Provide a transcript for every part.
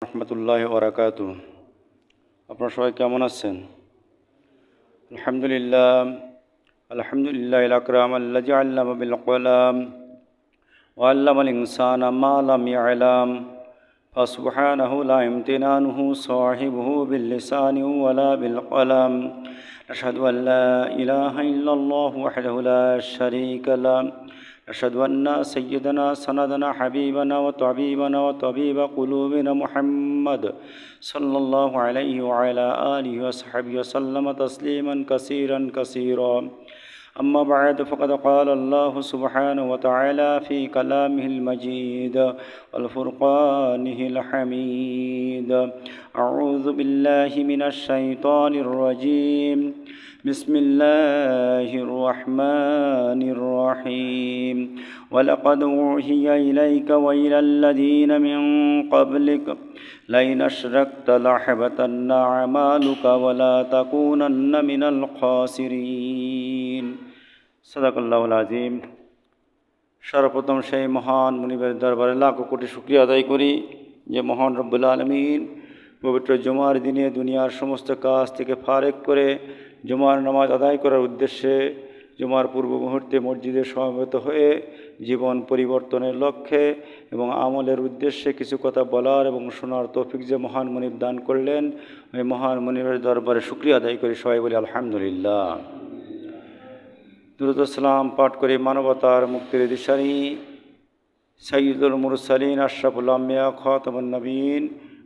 রহমতুল্লাহ ওবরাকাতু। আপনারা সবাই কেমন আছেন? আলহামদুলিল্লাহ। আলহামদুলিল্লাহ আকরাম আল্লাযী আল্লামা বিল কলাম ওয়া আল্লামাল ইনসানা মা লাম ইয়ালাম ফাসুবহানাহু লা ইমতিনানুহু সাহিবুহু বিল লিসানি ওয়ালা বিল কলাম। আশহাদু আল লা ইলাহা ইল্লাল্লাহু ওয়াহদাহু লা শারীকা লাহু أشهد أن سيدنا سندنا حبيبنا وطبيبنا وطبيب قلوبنا محمد صلى الله عليه وعلى آله وصحبه وسلم تسليما كثيرا كثيرا. أما بعد فقد قال الله سبحانه وتعالى في كلامه المجيد والفرقانه الحميد: أعوذ بالله من الشيطان الرجيم. بسم الله الرحمن الرحيم. ولقد أوحي إليك وإلى الذين من قبلك لئن أشركت ليحبطن أعمالك ولا تكونن من الخاسرين. সাদাকাল্লাহুল আযীম। সর্বপ্রথম সেই মহান মুনিবের দরবারে লাখো কোটি শুকরিয়া আদায় করি যে মহান রব্বুল আলামিন পবিত্র জুমার দিনে দুনিয়ার সমস্ত কাজ থেকে ফারেক করে জুমার নামাজ আদায় করার উদ্দেশ্যে জুমার পূর্ব মুহূর্তে মসজিদে সমবেত হয়ে জীবন পরিবর্তনের লক্ষ্যে এবং আমলের উদ্দেশ্যে কিছু কথা বলার এবং শোনার তৌফিক যে মহান মুনিব দান করলেন, ওই মহান মুনিবের দরবারে শুকরিয়া আদায় করি। সবাই বলি আলহামদুলিল্লাহ। দুরূদ ও সালাম পাঠ করে মানবতার মুক্তির দিশারি সাইয়্যিদুল মুরসালিন আশরাফুল আম্বিয়া খাতামুন নবীন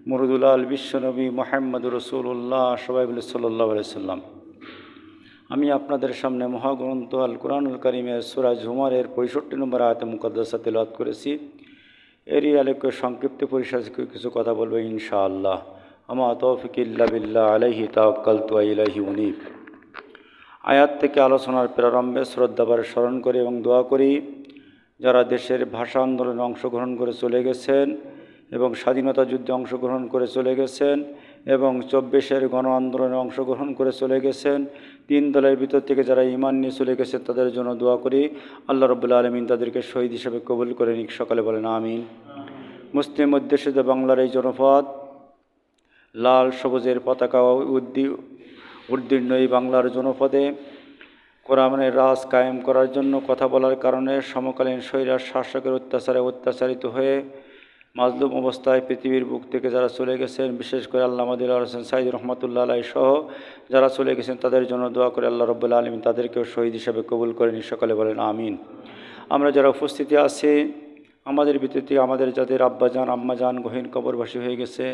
মুরুদুল আল বিশ্বনবী মুহাম্মদুর রাসূলুল্লাহ সবাই বলি সাল্লাল্লাহু আলাইহি সাল্লাম। আমি আপনাদের সামনে মহাগ্রন্থ আল কুরআনুল কারীমের সূরা জুমারের 65 নম্বর আয়াতে মুকাদ্দাসা তিলাওয়াত করেছি। এরই আলোকে সংক্ষিপ্ত পরিসরে কিছু কথা বলবো ইনশাআল্লাহ। আমা তৌফিক ইল্লা বিল্লাহ আলাইহি তাওয়াক্কালতু ওয়া ইলাইহি উনীব। আয়াত থেকে আলোচনার প্রারম্ভে শ্রদ্ধাভরে স্মরণ করি এবং দোয়া করি যারা দেশের ভাষা আন্দোলনে অংশগ্রহণ করে চলে গেছেন এবং স্বাধীনতা যুদ্ধে অংশগ্রহণ করে চলে গেছেন এবং 24-এর গণ আন্দোলনে অংশগ্রহণ করে চলে গেছেন, 3 দলের ভিতর থেকে যারা ঈমান নিয়ে চলে গেছেন তাদের জন্য দোয়া করি আল্লাহ রাব্বুল আলামিন তাদেরকে শহীদ হিসেবে কবুল করে নিক। সকালে বলেন আমিন। মুসলিম অধ্যুষিত বাংলার এই জনপদ লাল সবুজের পতাকা উদ্দীর্ণ এই বাংলার জনপদে কোরআনের রাজ কায়েম করার জন্য কথা বলার কারণে সমকালীন স্বৈরাচার শাসকের অত্যাচারে অত্যাচারিত হয়ে মাজলুম অবস্থায় পৃথিবীর বুক থেকে যারা চলে গেছেন, বিশেষ করে আল্লামা দিলওয়ার হোসেন সাঈদী রহমাতুল্লাহ আলাইহি সহ যারা চলে গেছেন তাদের জন্য দোয়া করে আল্লাহ রাব্বুল আলামিন তাদেরকেও শহীদ হিসেবে কবুল করেন। সকালে বলেন আমিন। আমরা যারা উপস্থিতি আছি আমাদের ভিতর থেকে আমাদের যাদের আব্বাজান আম্মাজান গহীন কবরবাসী হয়ে গেছে,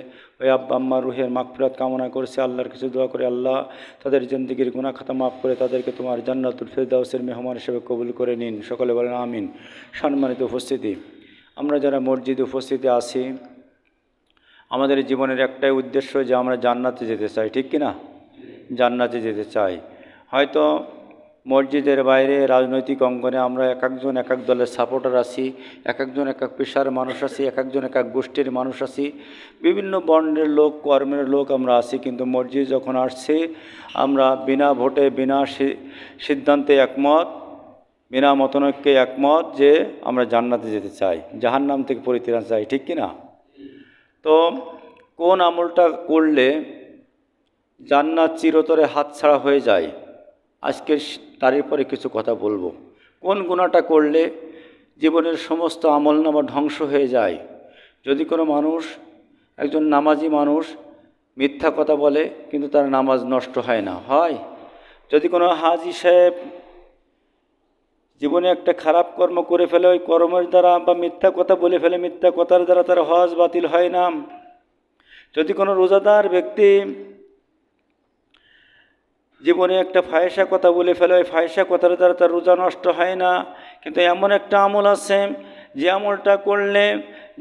ওই আব্বা আম্মার রুহের মাগফিরাত কামনা করছে, আল্লাহর কিছু দোয়া করে আল্লাহ তাদের জিন্দেগির গুনাহ খাতা মাফ করে তাদেরকে তোমার জান্নাতুল ফিরদাউসের মেহমান হিসেবে কবুল করে নিন। সকলে বলেন আমিন। সম্মানিত উপস্থিতি, আমরা যারা মসজিদে উপস্থিতি আছি আমাদের জীবনের একটাই উদ্দেশ্য যে আমরা জান্নাতে যেতে চাই, ঠিক কি না? জান্নাতে যেতে চাই। হয়তো মসজিদের বাইরে রাজনৈতিক অঙ্গনে আমরা এক একজন এক এক দলের সাপোর্টার আছি, এক একজন এক এক পেশার মানুষ আছি, এক একজন এক এক গোষ্ঠীর মানুষ আছি, বিভিন্ন বর্ণের লোক কর্মের লোক আমরা আছি, কিন্তু মসজিদ যখন আসছে আমরা বিনা ভোটে বিনা সিদ্ধান্তে একমত, বিনা মতনৈক্যে একমত যে আমরা জান্নাতে যেতে চাই, জাহান্নাম থেকে পরিত্রাণ চাই, ঠিক কি না? তো কোন আমলটা করলে জান্নাত চিরতরে হাতছাড়া হয়ে যায়, আজকে তারই পরে কিছু কথা বলবো। কোন গুনাহটা করলে জীবনের সমস্ত আমলনামা ধ্বংস হয়ে যায়? যদি কোনো মানুষ, একজন নামাজি মানুষ মিথ্যা কথা বলে কিন্তু তার নামাজ নষ্ট হয় না, হয়? যদি কোনো হাজি সাহেব জীবনে একটা খারাপ কর্ম করে ফেলে, ওই কর্মের দ্বারা বা মিথ্যা কথা বলে ফেলে, মিথ্যা কথার দ্বারা তার হজ বাতিল হয় না। যদি কোনো রোজাদার ব্যক্তি জীবনে একটা ফাহিশা কথা বলে ফেলে, ওই ফাহিশা কথার দ্বারা তার রোজা নষ্ট হয় না। কিন্তু এমন একটা আমল আছে যে আমলটা করলে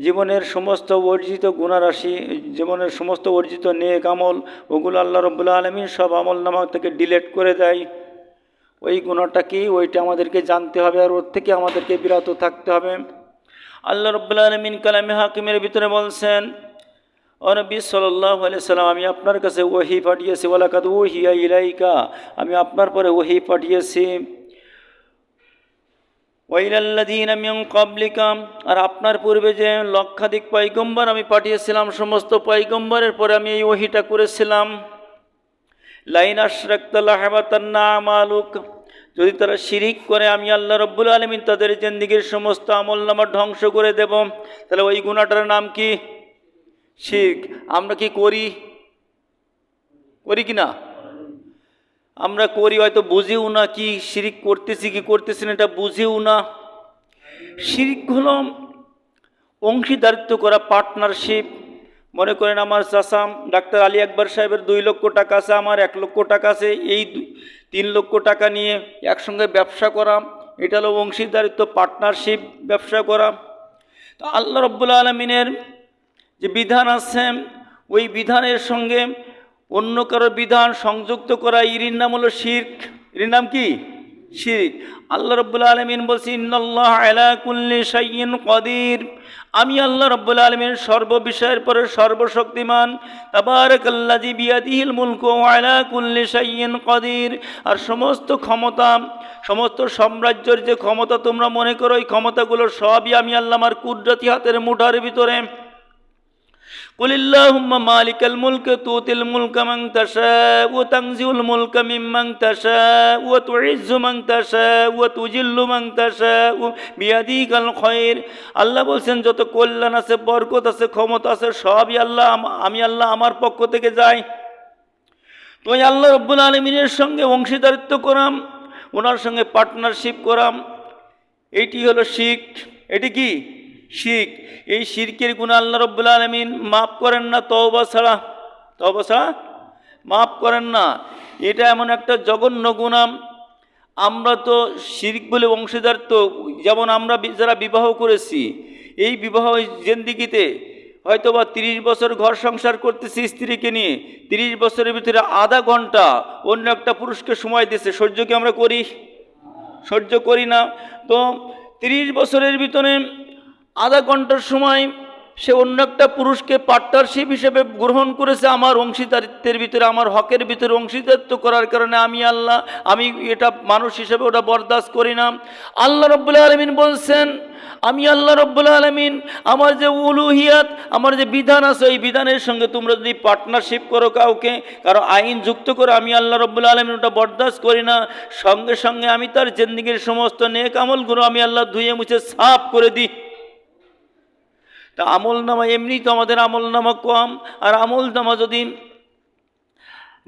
জীবনের সমস্ত অর্জিত গুনাহরাশি, জীবনের সমস্ত অর্জিত নেক আমল, ওগুলো আল্লাহ রাব্বুল আলামিন সব আমলনামা থেকে ডিলিট করে দেয়। ওই গুনাহটা কি, ওইটা আমাদেরকে জানতে হবে আর ওর থেকে আমাদেরকে বিরত থাকতে হবে। আল্লাহ রাব্বুল আলামিন কালামে হাকিমের ভিতরে বলছেন, ও নবী সাল্লাল্লাহু আলাইহি সাল্লাম, আমি আপনার কাছে ওহী পাঠিয়েছি, ওয়ালাকাদ উহিয়া ইলাইকা, আমি আপনার পরে ওহী পাঠিয়েছি। ওয়াইলাল্লাযীনা মিন ক্বাবলিকা, আর আপনার পূর্বে যে লক্ষাধিক পয়গম্বর আমি পাঠিয়েছিলাম, সমস্ত পয়গম্বরের পরে আমি এই ওহীটা করেছিলাম। লাইন আশরাকতা লাহাবাতান্না আমালুক, যদি তারা শিরিক করে আমি আল্লাহ রাব্বুল আলামিন তাদের জিন্দেগীর সমস্ত আমলনামা ধ্বংস করে দেব। তাহলে ওই গুনাহটার নাম কি? শিরক। আমরা কি করি? করি কি না? আমরা করি, হয়তো বুঝিও না কি শিরিক করতেছি কি করতেছি না, এটা বুঝিও না। শিরিক হলো অংশীদারিত্ব করা, পার্টনারশিপ। মনে করেন আমার চাচা ডাক্তার আলী আকবর সাহেবের 2 লক্ষ টাকা আছে, আমার 1 লক্ষ টাকা আছে, এই 3 লক্ষ টাকা নিয়ে একসঙ্গে ব্যবসা করা, এটা হলো অংশীদারিত্ব, পার্টনারশিপ, ব্যবসা করা। তো আল্লাহ রাব্বুল আলামিনের যে বিধান আছে, ওই বিধানের সঙ্গে অন্য কারো বিধান সংযুক্ত করা, এর নাম হলো শিরক। এর নাম কি? শিরক। আল্লাহ রাব্বুল আলামিন বলছেন ইন্নাল্লাহা আলা কুল্লি শাইইন কাদির, আমি আল্লাহ রাব্বুল আলামিন সর্ববিষয়ের পরে সর্বশক্তিমান। তাবারাকাল্লাযী বিয়াদিহিল মুলকু ওয়া আলা কুল্লি শাইইন কাদির, আর সমস্ত ক্ষমতা, সমস্ত সাম্রাজ্যের যে ক্ষমতা তোমরা মনে করো, এই ক্ষমতাগুলো সবই আমি আল্লাহ আমার কুদরতি হাতের মুঠার ভিতরে। কুলিল্লাহুম্মা মালিকাল মুলক তুতিল মুলকা মান তাশাউ ওয়া তানজিউল মুলকা মিম্মান তাশাউ ওয়া তুইজ্জু মান তাশাউ ওয়া তুজিল্লু মান তাশাউ বিয়াদিকাল খায়র। আল্লাহ বলছেন যত কল্যাণ আছে, বরকত আছে, ক্ষমতা আছে, সবই আল্লাহ, আমি আল্লাহ আমার পক্ষ থেকে যাই। তো আল্লাহ রাব্বুল আলামিনের সঙ্গে অংশীদারিত্ব করাম, ওনার সঙ্গে পার্টনারশিপ করাম, এইটি হলো শিরক। এটি কি? শিরক। এই শিরকের গুনাহ আল্লাহ রাব্বুল আলামিন মাফ করেন না তওবা ছাড়া। তওবা ছাড়া মাফ করেন না। এটা এমন একটা জঘন্য গুনাহ। আমরা তো শিরক বলে অংশীদারিত্ব, যেমন আমরা যারা বিবাহ করেছি, এই বিবাহ জিন্দেগিতে হয়তো বা 30 বছর ঘর সংসার করতেছি স্ত্রীকে নিয়ে, 30 বছরের ভিতরে আধা ঘন্টা অন্য একটা পুরুষকে সময় দিয়েছে, সহ্য কি আমরা করি? সহ্য করি না। তো 30 বছরের ভিতরে আধা ঘন্টার সময় সে অন্য একটা পুরুষকে পার্টনারশিপ হিসেবে গ্রহণ করেছে, আমার অংশীদারিত্বের ভিতরে, আমার হকের ভিতরে অংশীদারিত্ব করার কারণে আমি আল্লাহ, আমি এটা মানুষ হিসেবে ওটা বরদাস্ত করি না। আল্লাহ রাব্বুল আলামিন বলছেন, আমি আল্লাহ রাব্বুল আলামিন আমার যে উলুহিয়াত, আমার যে বিধান আছে, এই বিধানের সঙ্গে তোমরা যদি পার্টনারশিপ করো, কাউকে কারো আইন যুক্ত করো, আমি আল্লাহ রাব্বুল আলামিন ওটা বরদাস্ত করি না। সঙ্গে সঙ্গে আমি তার জিন্দেগীর সমস্ত নেক আমলগুলো আমি আল্লাহ ধুয়ে মুছে সাফ করে দিই। তা আমল নামা, এমনি তো আমাদের আমল নামা কম, আর আমল নামা যদি,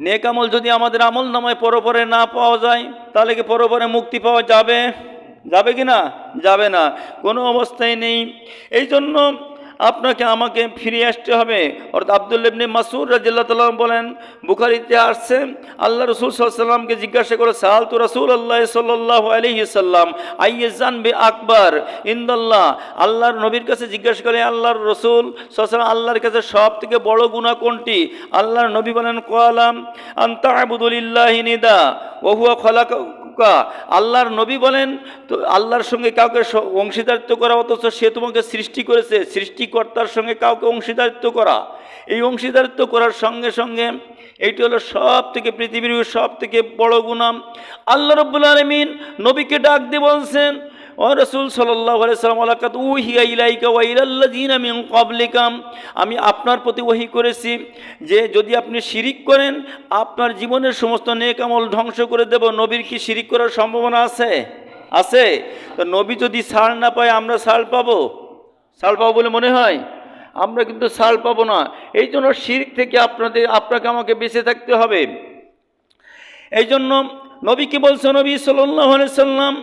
নেক আমল যদি আমাদের আমল নামায় পরপরে না পাওয়া যায়, তাহলে কি পরপরে মুক্তি পাওয়া যাবে? যাবে কি না? যাবে না, কোনো অবস্থায় নেই। এই জন্য আপনাকে আমাকে ফিরে আসতে হবে। অর্থাৎ আব্দুল্লাহ ইবনে মাসউদ রাদিয়াল্লাহু তাআলা বলেন, বুখারীতে আসছে, আল্লাহ রাসূল সাল্লাল্লাহু আলাইহি সাল্লামকে জিজ্ঞাসা করে, সাআলতু রাসূলুল্লাহ সাল্লাল্লাহু আলাইহি সাল্লাম আইয়াজান বি আকবার ইনদাল্লাহ, আল্লাহর নবীর কাছে জিজ্ঞাসা করে, আল্লাহর রাসূল সাল্লাল্লাহু আলাইহি সাল্লাম, আল্লাহর কাছে সবথেকে বড় গুনাহ কোনটি? আল্লাহর নবী বলেন, ক্বালাম আনতা আবুদুলিল্লাহি নিদা ওয়া হুয়া খালাকা। আল্লাহর নবী বলেন, তো আল্লাহর সঙ্গে কাউকে অংশীদারিত্ব করা, অথচ সে তোমাকে সৃষ্টি করেছে, সৃষ্টিকর্তার সঙ্গে কাউকে অংশীদারিত্ব করা, এই অংশীদারিত্ব করার সঙ্গে সঙ্গে এইটি হলো সব থেকে, পৃথিবীর সব থেকে বড় গুনাহ। আল্লাহ রাব্বুল আলামিন নবীকে ডাক দিয়ে বলছেন, ও রাসূল সাল্লাল্লাহু আলাইহি ওয়াসাল্লাম, লাকাদ উহিয়া ইলাইকা ওয়া ইলাল্লাযিনা মিন ক্বাবলিকা, আমি আপনার প্রতি ওহী করেছি যে যদি আপনি শিরিক করেন, আপনার জীবনের সমস্ত নেক আমল ধ্বংস করে দেব। নবীর কি শিরিক করার সম্ভাবনা আছে? আছে। তো নবী যদি ছাড় না পায়, আমরা ছাড় পাবো? ছাড় পাবো বলে মনে হয়? আমরা কিন্তু ছাড় পাবো না। এই জন্য শিরক থেকে আপনাকে আমাকে বেঁচে থাকতে হবে। এই জন্য নবীকে বলছে, নবী সাল্লাল্লাহু আলাইহি সাল্লাম,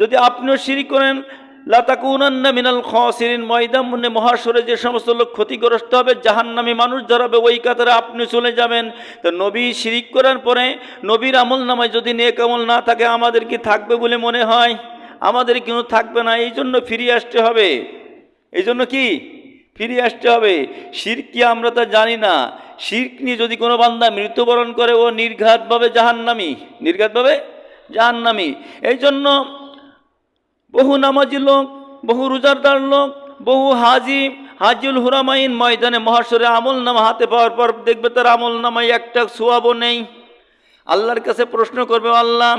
যদি আপনিও শিরিক করেন, লা তাকুনান্না মিনাল খাসিরিন, ময়দানে মহাশরে যে সমস্ত লোক ক্ষতিগ্রস্ত হবে, জাহান্নামী মানুষ যারা হবে, ওই কাতারে আপনি চলে যাবেন। তো নবী শিরিক করার পরে নবীর আমল নামায় যদি নেক আমল না থাকে, আমাদের কি থাকবে বলে মনে হয়? আমাদের কিন্তু থাকবে না। এই জন্য ফিরে আসতে হবে। এই জন্য কি ফিরে আসতে হবে? শিরক কি আমরা তা জানি না। শিরক নিয়ে যদি কোনো বান্দা মৃত্যুবরণ করে, ও নির্ঘাতভাবে জাহান্নামী, নির্ঘাতভাবে জাহান্নামী। এই জন্য বহু নামাজি লোক, বহু রোজাদার লোক, বহু হাজিউল হুরামাইন ময়দানে মহাশরে আমল নামা হাতে পাওয়ার পর দেখবে তার আমল নামায় একটা সোয়াবও নেই। আল্লাহর কাছে প্রশ্ন করবে, আল্লাহ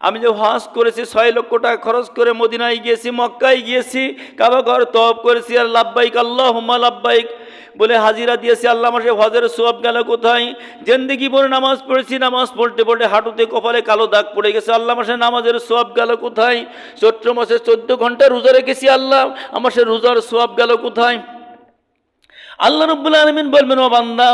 আমি যে হজ করেছি 6 লক্ষ টাকা খরচ করে মদিনায় গিয়েছি, মক্কায় গিয়েছি, কাবা ঘর তওয়াফ করেছি, আর লাব্বাইক আল্লাহুম্মা লাব্বাইক বলে হাজিরা দিয়েছি, আল্লাহ আমার সে হজের সওয়াব গেল কোথায়? জিন্দেগি ভরে নামাজ পড়েছি, নামাজ পড়তে পড়তে হাঁটুতে কপালে কালো দাগ পড়ে গেছে, আল্লাহ আমার সে নামাজের সওয়াব গেল কোথায়? চৈত্র মাসে 14 ঘন্টা রোজা রেখেছি, আল্লাহ আমার সে রোজার সওয়াব গেল কোথায়? আল্লাহ রাব্বুল আলামিন বলবেন, ও বান্দা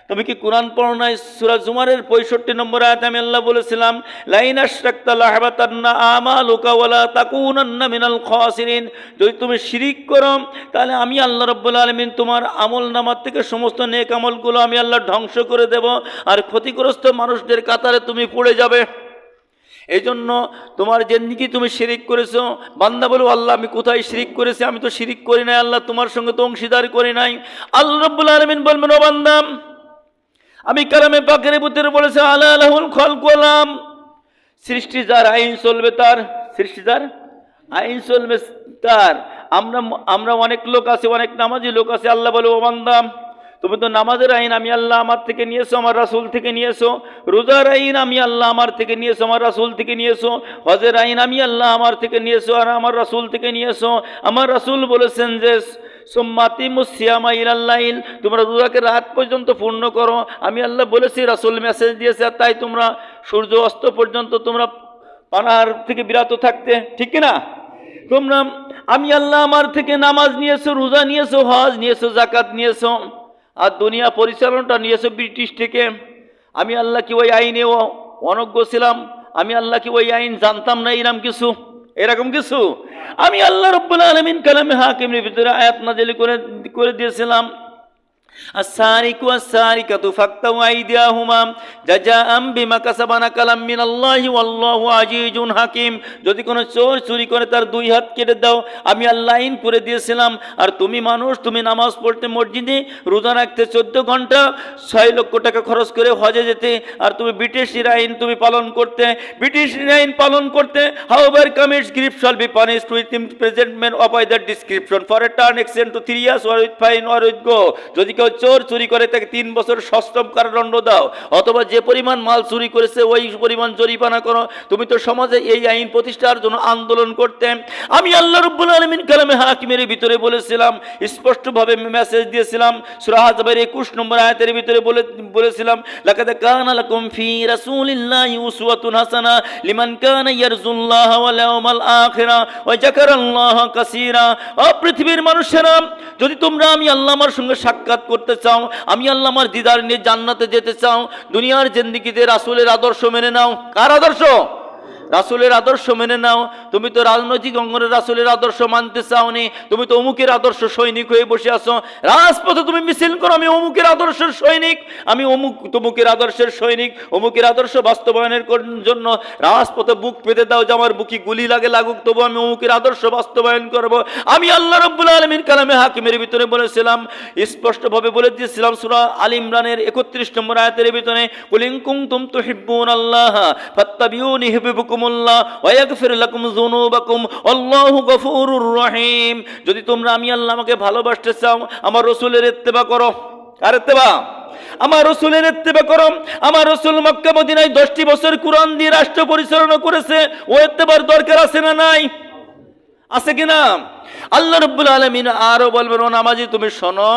তুমি কি কোরআন পড়ো নাই? সূরা জুমারের 65 নম্বর আয়াতে আমি আল্লাহ বলেছিলাম, লাইন আশরাকতা লাহবাতান্না আমালুকা ওয়ালা তাকুনান্না মিনাল খাসিরিন। যদি তুমি শিরিক করো তাহলে আমি আল্লাহ রাব্বুল আলামিন তোমার আমল নামার থেকে সমস্ত নেক আমলগুলো আমি আল্লাহ ধ্বংস করে দেব, আর ক্ষতিগ্রস্ত মানুষদের কাতারে তুমি পড়ে যাবে। এই জন্য তোমার জিন্দেগি তুমি শিরিক করেছো। বান্দা বলো, আল্লাহ আমি কোথায় শিরিক করেছি? আমি তো শিরিক করি নাই আল্লাহ, তোমার সঙ্গে তো অংশীদার করি নাই। আল্লাহ রাব্বুল আলামিন বলবেন, ও বান্দা আমি কালামে পাকের ভিতরে বলেছি, আলা লাহুল খালকু ওয়াল আমর, সৃষ্টি যার আইন চলবে তার, সৃষ্টি যার আইন চলবে তার। আমরা অনেক লোক আছে, অনেক নামাজি লোক আছে। আল্লাহ বলে, ও বান্দা তুমি তো নামাজের আইন আমি আল্লাহ আমার থেকে নিয়েছো, আমার রাসূল থেকে নিয়েছো। রোজার আইন আমি আল্লাহ আমার থেকে নিয়েছো, আমার রাসূল থেকে নিয়েছো। হজের আইন আমি আল্লাহ আমার থেকে নিয়েছো, আর আমার রাসূল থেকে নিয়েছো। আমার রাসূল বলেছেন যে সুম্মাতিমুস সিয়ামা ইলাল লাইল, তোমরা রোজাকে রাত পর্যন্ত পূর্ণ করো। আমি আল্লাহ বলেছি, রাসূল মেসেজ দিয়েছে, আর তাই তোমরা সূর্য অস্ত পর্যন্ত তোমরা পানাহার থেকে বিরত থাকতে, ঠিক কিনা? তোমরা আমি আল্লাহ আমার থেকে নামাজ নিয়েছো, রোজা নিয়েছো, হজ নিয়েছো, যাকাত নিয়েছো, আর দুনিয়া পরিচালনাটা নিয়েছো ব্রিটিশ থেকে। আমি আল্লাহ কি ওই আইনে অনজ্ঞ ছিলাম? আমি আল্লাহ কি ওই আইন জানতাম না? এরকম কিছু আমি আল্লাহ রাব্বুল আলামিন কালামে হাকিমের ভিতরে আয়াত নাযিল করে দিয়েছিলাম। আস-সারিকু আস-সারিকাতু ফাকতাউ আইদিয়াহুমা জাযাআম বিমা কাসাবানা কালাম মিনাল্লাহি ওয়াল্লাহু আজিজুন হাকিম। যদি কোনো চোর চুরি করে তার 2 হাত কেটে দাও, আমি আল্লাহ আইন করে দিয়েছিলাম। আর তুমি মানুষ, তুমি নামাজ পড়তে মসজিদে, রোজা রাখতে 14 ঘন্টা, 6 লক্ষ টাকা খরচ করে হজে যেতে, আর তুমি ব্রিটিশের আইন তুমি পালন করতে, ব্রিটিশের আইন পালন করতে। However commits grip shall be punished with imprisonment of either description for a term extend to 3 years or with fine or with go. যদি কেউ চোর চুরি করে তাকে 3 বছর সশ্রম কারাদণ্ড দাও, অথবা যে পরিমাণ মাল চুরি করেছে ওই পরিমাণ জরিমানা করো। তুমি তো সমাজে এই আইন প্রতিষ্ঠার জন্য আন্দোলন করতে। আমি আল্লাহ রাব্বুল আলামিন কালামে হাকিমের ভিতরে বলেছিলাম, স্পষ্টভাবে মেসেজ দিয়েছিলাম। সূরা আহজাবের 21 নম্বর আয়াতের ভিতরে বলেছিলাম, লাকাদ কানা লাকুম ফি রাসূলিল্লাহি উসওয়াতুন হাসানাহ লিমান কানা ইয়ারজুল্লাহ ওয়াল ইয়াউমাল আখিরা ওয়া যাকারাল্লাহা কাসীরা। ও পৃথিবীর মানুষেরা, যদি তোমরা আমি আল্লাহ আমার সঙ্গে সাক্ষাৎ করতে চাও, আমি আল্লাহ আমার দিদার নিয়ে জান্নাতে যেতে চাও, দুনিয়ার জিন্দেগিতে রাসূলের আদর্শ মেনে নাও। কার আদর্শ? রাসূলের আদর্শ মেনে নাও। তুমি তো রাজনৈতিক অঙ্গনের রাসূলের আদর্শ মানতে চাওনি, তুমি তো অমুকের আদর্শ সৈনিক হয়ে বসে আছো। রাজপথে তুমি মিছিল করো, আমি অমুকের আদর্শের সৈনিক, আমি তমুকের আদর্শের সৈনিক। অমুকের আদর্শ বাস্তবায়নের জন্য রাজপথে বুক পেতে দাও, যে আমার বুকি গুলি লাগুক, তবু আমি অমুকের আদর্শ বাস্তবায়ন করব। আমি আল্লাহ রাব্বুল আলামিন কালামে হাকিমের ভিতরে বলেছিলাম, স্পষ্টভাবে বলে দিয়েছিলাম সূরা আল ইমরানের 31 নম্বর আয়াতের ভিতরে, কুল ইন কুনতুম তুহিব্বুনাল্লাহ ফাত্তাবিউনি ইউহিব্বুকুমুল্লাহ ওয়া ইয়াগফির লাকুম যুনুবাকুম আল্লাহু গফুরুর রহিম। যদি তোমরা আমি আল্লাহ আমাকে ভালোবাসতে চাও, আমার রাসূলের ইত্তেবা করো। কার ইত্তেবা? আমার রাসূলের ইত্তেবা করো। আমার রাসূল মক্কা মদিনায় 10টি বছর কোরআন দিয়ে রাষ্ট্র পরিচালনা করেছে। ও ইত্তেবার দরকার আছে না নাই? আছে কিনা? আল্লাহ রাব্বুল আলামিন আরো বলবেন, ও নামাজি তুমি শোনো,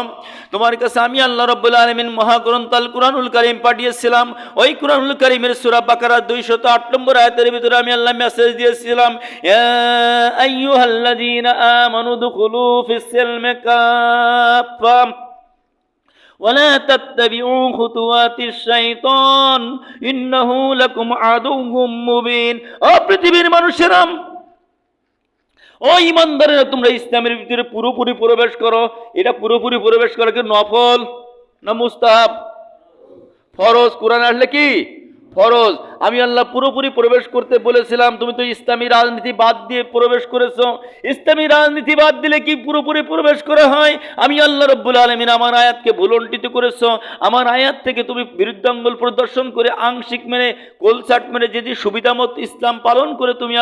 তোমার কাছে আমি আল্লাহ রাব্বুল আলামিন মহাগ্রন্থ আল কুরআনুল কারীম পাঠিয়েছিলাম। ওই কুরআনুল কারীমের সূরা বাকারা 208 নম্বর আয়াতের ভিতরে আমি আল্লাহ মেসেজ দিয়েছিলাম, ইয়া আইয়ুহাল্লাযীনা আমানু দুখুলু ফিস সিলমি কাফা ওয়ালা তাত্তাবিউ খুতুওয়াতিশ শাইতান ইন্নাহু লাকুম আদুউম মুবিন। ও পৃথিবীর মানুষেরা, ও ইমানদারেরা, তোমরা ইসলামের ভিতরে পুরোপুরি প্রবেশ করো। এটা পুরোপুরি প্রবেশ করা কি নফল না মুস্তাহাব? ফরজ। কোরআন আসলে কি ফরজ। আমি আল্লাহ পুরোপুরি প্রবেশ করতে বলেছিলাম। তুমি তো ইসলামী রাজনীতি বাদ দিয়ে প্রবেশ করেছো। ইসলামী রাজনীতি বাদ দিলে কি পুরোপুরি প্রবেশ করা হয়? আমি আল্লাহ রাব্বুল আলামিন আমার আয়াতকে ভুলণ্ঠিত করেছো। আমার আয়াত থেকে তুমি বিরুদ্ধাঙ্গুল প্রদর্শন করে, আংশিক মেনে, কোলসাট মেনে, যদি সুবিধামত ইসলাম পালন করে তুমি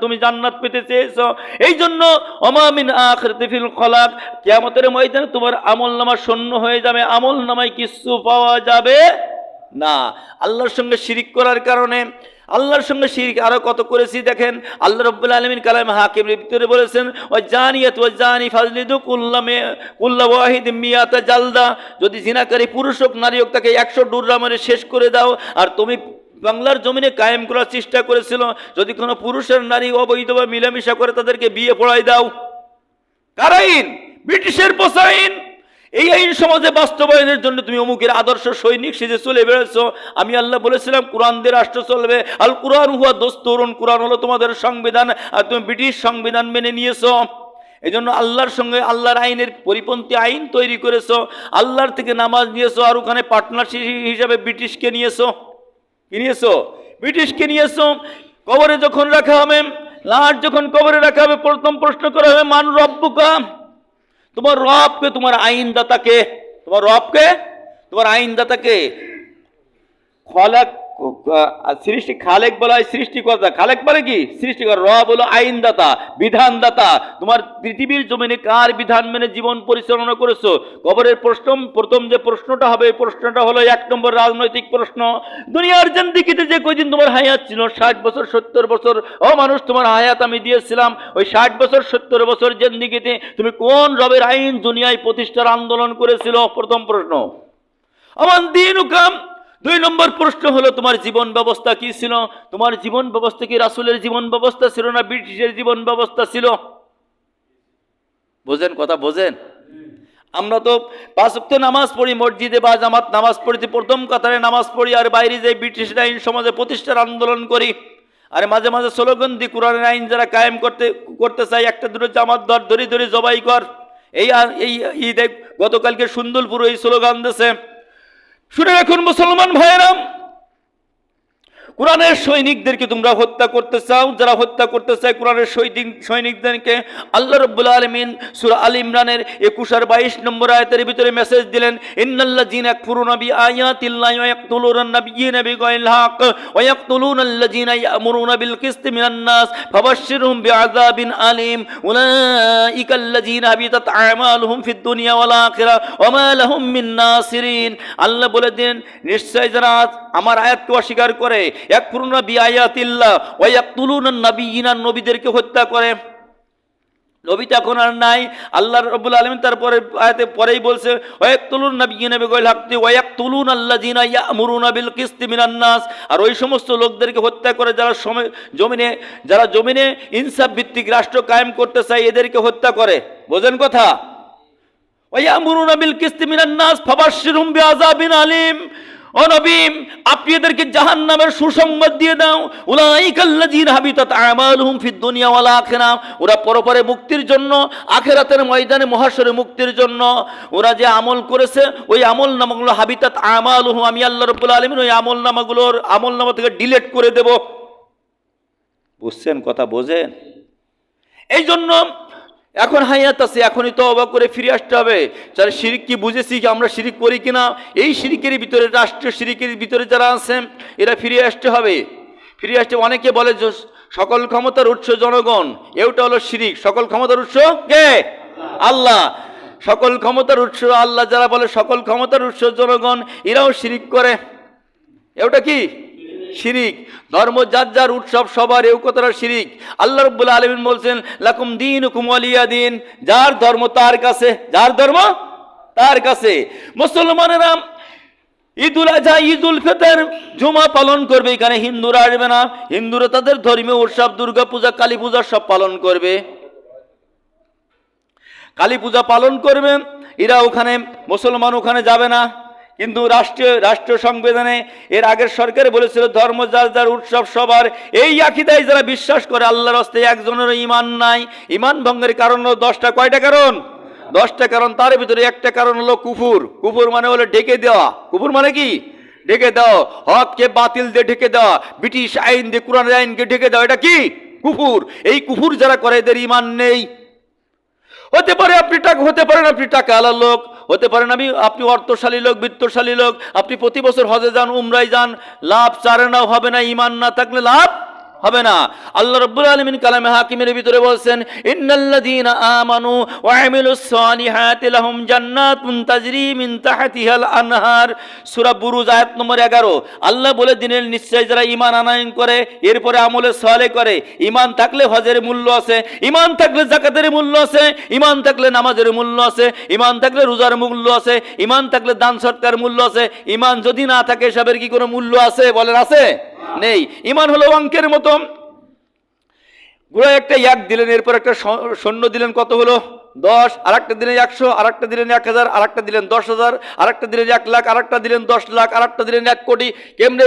তুমি জান্নাত পেতে চেয়েছো। এই জন্য ওমা মিন আখিরাতি ফিল খলাক, কিয়ামতের ময়দানে তোমার আমলনামা শূন্য হয়ে যাবে, আমলনামায় কিছু পাওয়া যাবে না। আল্লাহর সঙ্গে শিরিক করার কারণে আল্লাহর সঙ্গে শিরক আরো কত করেছি দেখেন। আল্লাহ রাব্বুল আলামিন কালামে হাকিমের ভিতরে বলেছেন, ওয়া জানিয়াত ওয়া জানি ফাজলিদু কুল্লা ওয়াহিদিম মিয়াতা জালদা, যদি জিনাকারী পুরুষ হোক নারী হোক তাকে 100 ডুররা মেরে শেষ করে দাও। আর তুমি বাংলার জমিনে কায়েম করার চেষ্টা করেছিল, যদি কোনো পুরুষের নারী অবৈধভাবে মিলামিশা করে তাদেরকে বিয়ে পড়াই দাও। কার আইন? ব্রিটিশের পোষা আইন। এই আইন সমাজে বাস্তবায়নের জন্য তুমি অমুকের আদর্শ সৈনিক সেজে চলে বেড়েছো। আমি আল্লাহ বলেছিলাম কোরআন দিয়ে রাষ্ট্র চলবে, আল কোরআন হুয়া দস্তুরুন, কোরআন হলো তোমাদের সংবিধান, আর তুমি ব্রিটিশ সংবিধান মেনে নিয়েছো। এই জন্য আল্লাহর সঙ্গে আল্লাহর আইনের পরিপন্থী আইন তৈরি করেছো। আল্লাহর থেকে নামাজ নিয়েছো, আর ওখানে পার্টনারশিপ হিসাবে ব্রিটিশকে নিয়েছো। কি নিয়েছো? ব্রিটিশকে নিয়েছো। কবরে যখন রাখা হবে, লাশ যখন কবরে রাখা হবে, প্রথম প্রশ্ন করা হবে মান রব্বুকা, তোমার রবকে, তোমার আইনদাতাকে। তোমার রবকে, তোমার আইনদাতাকে। খলাক সৃষ্টি, খালেক বলা হয় সৃষ্টিকর্তা, খালেক বলে কি? সৃষ্টিকর্তা। রব হলো আইনদাতা, বিধানদাতা। তোমার পৃথিবীর জমিনে কার বিধান মেনে জীবন পরিচালনা করেছো? কবরের প্রথম যে প্রশ্নটা হবে, এই প্রশ্নটা হলো 1 নম্বর রাজনৈতিক প্রশ্ন। দুনিয়ার জিন্দেগিতে যে কয়দিন তোমার হায়াত ছিল, 60 বছর 70 বছর, ও মানুষ তোমার হায়াত আমি দিয়েছিলাম, ওই 60 বছর 70 বছর জিন্দেগিতে তুমি কোন রবের আইন দুনিয়ায় প্রতিষ্ঠার আন্দোলন করেছিল? প্রথম প্রশ্ন। আমার দীনুকাম। 2 নম্বর প্রশ্ন হলো তোমার জীবন ব্যবস্থা কি ছিল? তোমার জীবন ব্যবস্থা কি রাসূলের জীবন ব্যবস্থা ছিল না ব্রিটিশের জীবন ব্যবস্থা ছিল? বোঝেন কথা, বোঝেন? আমরা তো 5 ওয়াক্ত নামাজ পড়ি, মসজিদে বা জামাত নামাজ পড়িতে প্রথম কাতারে নামাজ পড়ি, আর বাইরে যে ব্রিটিশ আইন সমাজে প্রতিষ্ঠার আন্দোলন করি। আর মাঝে মাঝে স্লোগান দিই, কোরআনের আইন যারা কায়েম করতে চাই, একটা দুটো জামাত ধরে ধরে জবাই কর। এই দেখ গতকালকে সুন্দরপুর এই স্লোগান দিয়েছে। শুনে রাখুন মুসলমান ভাইয়েরা, কোরআনের সৈনিকদেরকে তোমরা হত্যা করতে চাও। যারা হত্যা করতে চায় কোরআনের সৈনিকদেরকে, আল্লাহ রাব্বুল আলামিন সূরা আল ইমরানের 21 আর 22 নম্বর আয়াতের ভিতরে মেসেজ দিলেন, ইন্নাল্লাযীনা ইয়াকফুরুনা বিআয়াতিল্লাহি ওয়া ইয়াকতুলুনা নাবিয়্যিনা বিগাইরিল হক ওয়া ইয়াকতুলুনাল্লাযীনা ইয়া'মুরুনা বিল কিসতি মিনান নাস ফাবাশশিরহুম বিআযাবিন আলীম উলাইকাল্লাযীনা হাবিতাত আমালুহুম ফিদ দুনিয়া ওয়াল আখিরাহ ওয়া মা লাহুম মিন নাসিরিন। আল্লাহ বলে দেন, নিশ্চয় যারা আমার আয়াতকে অস্বীকার করে, ইয়াকফুরুনা বিআয়াতিল্লাহ ওয়া ইয়াকতুলুনা নাবিয়্যিনা, নবীদেরকে হত্যা করে। নবী তো এখন আর নাই। আল্লাহ রাব্বুল আলামিন তারপরে আয়াতে পরেই বলছে, ওয়া ইয়াকতুলুনা নাবিয়্যিনা বিগাইরিল হক ওয়া ইয়াকতুলুনা আল্লাযীনা ইয়া'মুরুনা বিল কিসতি মিনান নাস, আর ওই সমস্ত লোকদেরকে হত্যা করে যারা জমিনে ইনসাফ ভিত্তিক রাষ্ট্র কায়েম করতে চায়, এদেরকে হত্যা করে। বোঝেন কথা? ওয়া ইয়া'মুরুনা বিল কিসতি মিনান নাস ফাবাশশিরহুম বিআযাবিন আলীম। ও নবী, আপনি এদেরকে জাহান্নামের সুসংবাদ দিয়ে দাও। উলাইকাল্লাযীনা হাবিতাত আমালুহুম ফিদ দুনিয়া ওয়াল আখিরাহ, ওরা পরপরে মুক্তির জন্য, আখিরাতের ময়দানে মহাশরে মুক্তির জন্য ওরা যে আমল করেছে, ওই আমল নামাগুলো হাবিতাত আমালুহুম, আমি আল্লাহ রাব্বুল আলামিন ওই আমল নামা থেকে ডিলিট করে দেব। বুঝছেন কথা, বোঝেন? এই জন্য এখন হায়াত আছে, এখনই তওবা করে ফিরে আসতে হবে। যারা শিরিক কি বুঝেছি কি আমরা শিরিক করি কিনা, এই শিরিকের ভিতরে, রাষ্ট্রীয় শিরিকের ভিতরে যারা আছেন, এরা ফিরে আসতে হবে। ফিরে আসতে অনেকে বলে যে সকল ক্ষমতার উৎস জনগণ, এটা হলো শিরিক। সকল ক্ষমতার উৎস কে? আল্লাহ। সকল ক্ষমতার উৎস আল্লাহ যারা বলে সকল ক্ষমতার উৎস জনগণ, এরাও শিরিক করে। এটা কি? শিরিক। ধর্ম যার যার, উৎসব সবার, এই কথাটা শিরিক। আল্লাহ রাব্বুল আলামিন বলছেন, লাকুম দীনুকুম ওয়ালিয়া দিন, যার ধর্ম তার কাছে, যার ধর্ম তার কাছে। মুসলমানেরা ঈদুল আজহা, ঈদুল ফিতর, জুমা পালন করবে, এখানে হিন্দুরা আসবে না। হিন্দুরা তাদের ধর্মীয় উৎসব, দুর্গা পূজা, কালী পূজা সব পালন করবে। কালী পূজা পালন করবে এরা, ওখানে মুসলমান ওখানে যাবে না। কিন্তু রাষ্ট্রীয় সংবিধানে এর আগের সরকারে বলেছিল ধর্ম যার যার, উৎসব সবার। এই আকীদায় যারা বিশ্বাস করে আল্লাহর রাস্তায় একজনেরও ঈমান নাই। ঈমান ভঙ্গের কারণ হলো 10টা। কয়টা কারণ? 10টা কারণ। তার ভিতরে একটা কারণ হলো কুফর। কুফর মানে হলো ঢেকে দেওয়া। কুফর মানে কি? ঢেকে দেওয়া। হককে বাতিল দিয়ে ঢেকে দেওয়া, ব্রিটিশ আইন দিয়ে কোরআনের আইনকে ঢেকে দেওয়া, এটা কি? কুফর। এই কুফর যারা করে এদের ঈমান নেই। হতে পারে আপনি টাকা আলার লোক, হতে পারেন আপনি অর্থশালী লোক, বিত্তশালী লোক, আপনি প্রতি বছর হজে যান, উমরায় যান, লাভ চারে নাও হবে না। ঈমান না থাকলে লাভ হবে না। আল্লাহ রাব্বুল আলামিন কালামে হাকিমের ভিতরে বলছেন, ইন্নাল্লাযীনা আমানু ওয়া আমিলুস সালিহাতি লাহুম জান্নাতুন তাজরি মিন তাহতিহাল আনহার। সূরা বুরুজ আয়াত নম্বর 11। আল্লাহ বলে দিলেন, নিশ্চয় যারা ঈমান আনয়ন করে, এরপরে আমলে সালেহ করে, ঈমান থাকলে হজের মূল্য আছে, ঈমান থাকলে যাকাতের মূল্য আছে, ঈমান থাকলে নামাজের মূল্য আছে, ঈমান থাকলে রোজার মূল্য আছে, ঈমান থাকলে দান সৎকার মূল্য আছে। ঈমান যদি না থাকে এসবের কি কোনো মূল্য আছে? বলেন আছে? নেই। ঈমান হলো অঙ্কের মতো, গুড়া একটা 1 দিলেন, এরপর একটা শূন্য দিলেন, কত হলো? 10, আর একটা দিলেন 100, আর একটা দিলেন 1000, আর একটা দিলেন 10,000, আর একটা দিলেন 1 লাখ, আর একটা দিলেন 10 লাখ, আর একটা দিলেন 1 কোটি। কেমনে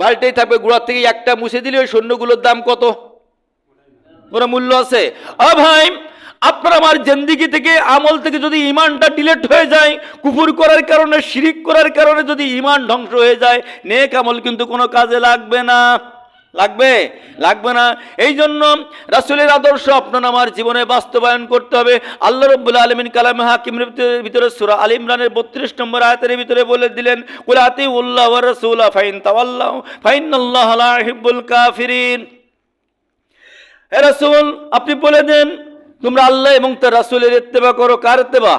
বাড়িতেই থাকবে, গুড়ার থেকে একটা মুছে দিলে ওই শূন্যগুলোর দাম কত? কোনো মূল্য আছে? ভাই, আপনার আমার জিন্দেগি থেকে, আমল থেকে যদি ঈমানটা ডিলিট হয়ে যায়, কুফর করার কারণে, শিরিক করার কারণে যদি ঈমান ধ্বংস হয়ে যায়, নেক আমল কিন্তু কোনো কাজে লাগবে না। লাগবে না। এই জন্য রাসূলের আদর্শ আপনার আমার জীবনে বাস্তবায়ন করতে হবে। আল্লাহ রাব্বুল আলামিন কালামে হাকিমের ভিতরে সূরা আল ইমরানের 32 নম্বর আয়াতের ভিতরে বলে দিলেন, কুল আতিউল্লাহ ওয়া রাসূলা ফাইন তাওয়াল্লাউ ফাইন্নাল্লাহা লা ইউহিব্বুল কাফিরিন। হে রাসূল, আপনি বলে দেন, তোমরা আল্লাহ এবং তার রাসূলের ইত্তেবা করো। কার ইত্তেবা?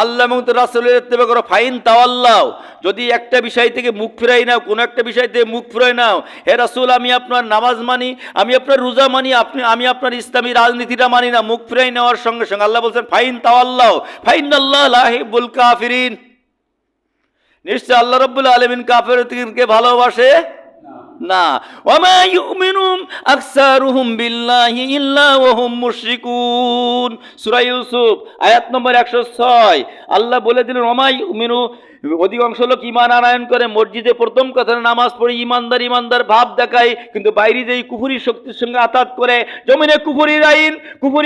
আল্লাহ এবং তার রাসূলের ইত্তেবা করো। ফাইন তাওয়াল্লাও, যদি একটা বিষয় থেকে মুখ ফিরাই নাও, কোনো একটা বিষয় থেকে মুখ ফিরাই নাও, হে রাসূল, আমি আপনার নামাজ মানি, আমি আপনার রোজা মানি, আমি আপনার ইসলামী রাজনীতিটা মানি না, মুখ ফিরাই নেওয়ার সঙ্গে সঙ্গে আল্লাহ বলছেন, ফাইন তাওয়াল্লাও ফাইন্নাল্লাহা লা ইউহিব্বুল কাফিরিন। নিশ্চয় আল্লাহ রাব্বুল আলামিন কাফেরদেরকে ভালোবাসে না। ওয়ামা ইউমিনু আকসারুহুম বিল্লাহি ইল্লা ওয়া হুম মুশরিকুন। সূরা ইউসুফ আয়াত নম্বর 106। আল্লাহ বলে দিলেন, ওয়ামা ইউমিনু, অধিকাংশ লোক ঈমান আনয়ন করে, মসজিদে প্রথম কথা নামাজ পড়ে ইমানদার ভাব দেখায়, কিন্তু বাইরে যেই কুফরি শক্তির সঙ্গে আতাত করে, জমিনে কুফরি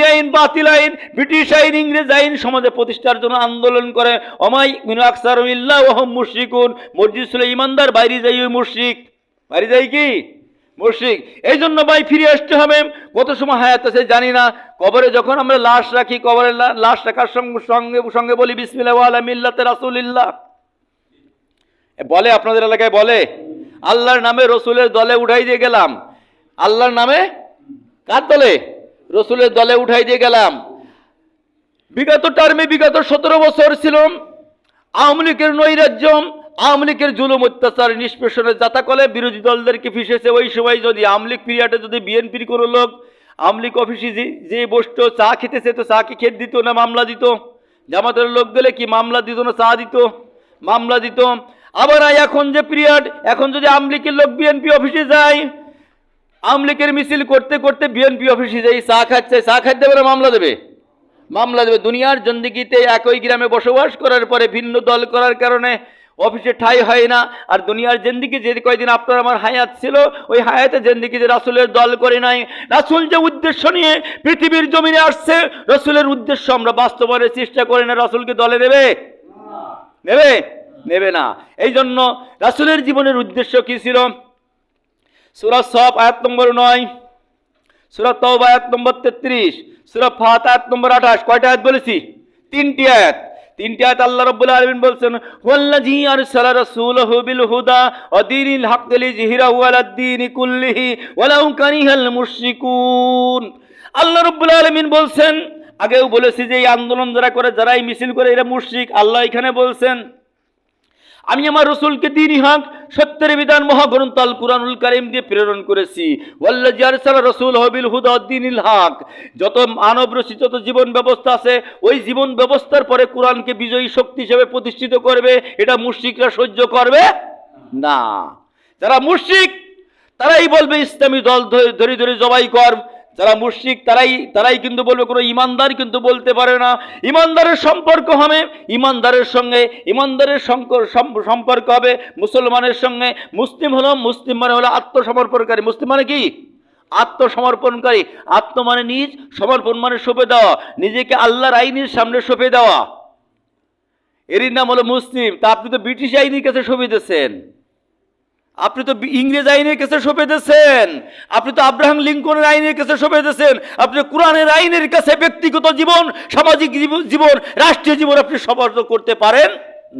আইন, বাতিল আইন, ব্রিটিশ আইন, ইংরেজ আইন সমাজে প্রতিষ্ঠার জন্য আন্দোলন করে। ওয়ামা ইউমিনু আকসারুহুম ইল্লা ওয়া হুম মুশরিকুন। মসজিদ ছিল ইমানদার, বাইরে যাই ওই মুশরিক, বাড়ি যাই কি মুশরিক। এই জন্য ভাই ফিরে আসতে হবে। কত সময় হায়াত আছে জানি না। কবরে যখন আমরা লাশ রাখি, কবরে লাশ রাখার সঙ্গে সঙ্গে বলি বিসমিল্লাহ ওয়া আলা মিল্লাতে রাসূলিল্লাহ। বলে আপনাদের এলাকায় বলে, আল্লাহর নামে রসুলের দলে উঠাই দিয়ে গেলাম। আল্লাহর নামে কার দলে? রসুলের দলে উঠাই দিয়ে গেলাম। বিগত টার্মে, বিগত 17 বছর ছিল আওয়ামী লীগের নৈরাজ্য, আওয়ামী লীগের জুলুম অত্যাচার নিষ্পেষণের যাতাকলে বিরোধী দলদেরকে ফিসেছে। ওই সময় যদি আওয়ামী লীগ পিরিয়ডে যদি বিএনপির কোনো লোক আওয়ামী লীগ অফিসে যে বসতো, চা খেতেছে, তো চা কি খেতে দিত না মামলা দিত? জামাতের লোক গেলে কি মামলা দিত না চা দিত? মামলা দিত। আবার এখন যে পিরিয়ড, এখন যদি আওয়ামী লীগের লোক বিএনপি অফিসে যায়, আওয়ামী লীগের মিছিল করতে করতে বিএনপি অফিসে যাই চা খাচ্ছে, চা খাইতে দেবে না মামলা দেবে? মামলা দেবে। দুনিয়ার জিন্দেগিতে একই গ্রামে বসবাস করার পরে ভিন্ন দল করার কারণে অফিসে ঠাঁই হয় না। আর দুনিয়ার জিন্দেগি যে কয়দিন আপনার আমার হায়াত ছিল, ওই হায়াতে জিন্দেগি যে রাসূলের দল করে নাই। রাসূল যে উদ্দেশ্য নিয়ে পৃথিবীর জমিনে আসছে, রাসূলের উদ্দেশ্য আমরা বাস্তবায়নের চেষ্টা করি না। রাসূলকে দলে নেবে না। এই জন্য রাসূলের জীবনের উদ্দেশ্য কি ছিল? সূরা সফ আয়াত নম্বর 9, সূরা তাওবা আয়াত নম্বর 33, সূরা ফাত আয়াত নম্বর 28। কয়টা আয়াত বলেছি? 3টি আয়াত। 3টি আয়াত আল্লাহ রাব্বুল আলামিন বলছেন, ওয়াল্লাযী আরসালা রাসূলাহু বিল হুদা ওয়া দীনিল হাক্কি লিযহিরাহু আলাদ দীনি কুল্লিহি ওয়ালাউ কারিহাল মুশরিকুন। আল্লাহ রাব্বুল আলামিন বলছেন, আগেও বলেছি যে এই আন্দোলন যারা করে, যারা এই মিছিল করে, এরা মুশরিক। আল্লাহ এখানে বলছেন, আমি আমার রসুলকে দ্বীনি হক, সত্যের বিধান মহাগ্রন্থ আল কুরআনুল কারীম দিয়ে প্রেরণ করেছি। ওয়াল্লাযী আরসালা রাসূলাহু বিল হুদা ওয়াদ দীনিল হক। যত মানব রচিত যত জীবন ব্যবস্থা আছে, ওই জীবন ব্যবস্থার পরে কোরআনকে বিজয়ী শক্তি হিসেবে প্রতিষ্ঠিত করবে। এটা মুশরিকরা সহ্য করবে না। যারা মুশরিক তারাই বলবে ইসলামী দল ধরে ধরে জবাই কর। যারা মুশরিক তারাই কিন্তু বলবে, কোনো ইমানদার কিন্তু বলতে পারে না। ইমানদারের সম্পর্ক হবে, ইমানদারের সম্পর্ক হবে মুসলমানের সঙ্গে। মুসলিম মানে হলো আত্মসমর্পণকারী। মুসলিম মানে কি? আত্মসমর্পণকারী। আত্ম মানে নিজ, সমর্পণ মানে সঁপে দেওয়া, নিজেকে আল্লাহর আইনের সামনে সঁপে দেওয়া, এরই নাম হলো মুসলিম। তা আপনি তো ব্রিটিশ আইনের কাছে সঁপে দিয়েছেন, আপনি তো ইংরেজ আইনের কাছে সঁপে দিয়েছেন, আপনি তো আব্রাহাম লিঙ্কনের আইনের কাছে সঁপে দিয়েছেন, আপনি কোরআনের আইনের কাছে ব্যক্তিগত জীবন, সামাজিক জীবন, রাষ্ট্রীয় জীবন আপনি সমর্থন করতে পারেন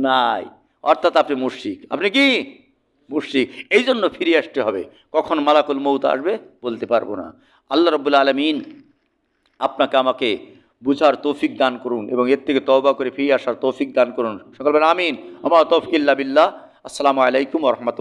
নাই। অর্থাৎ আপনি মুশরিক। আপনি কি? মুশরিক। এই জন্য ফিরে আসতে হবে। কখন মালাকুল মৌত আসবে বলতে পারবো না। আল্লাহ রাব্বুল আলামিন আপনাকে আমাকে বুঝার তৌফিক দান করুন এবং এর থেকে তওবা করে ফিরে আসার তৌফিক দান করুন। সকল বলেন আমিন। আমা তৌফিক ইল্লা বিল্লাহ। আসসালামু আলাইকুম ওয়া রাহমাতুল্লাহ।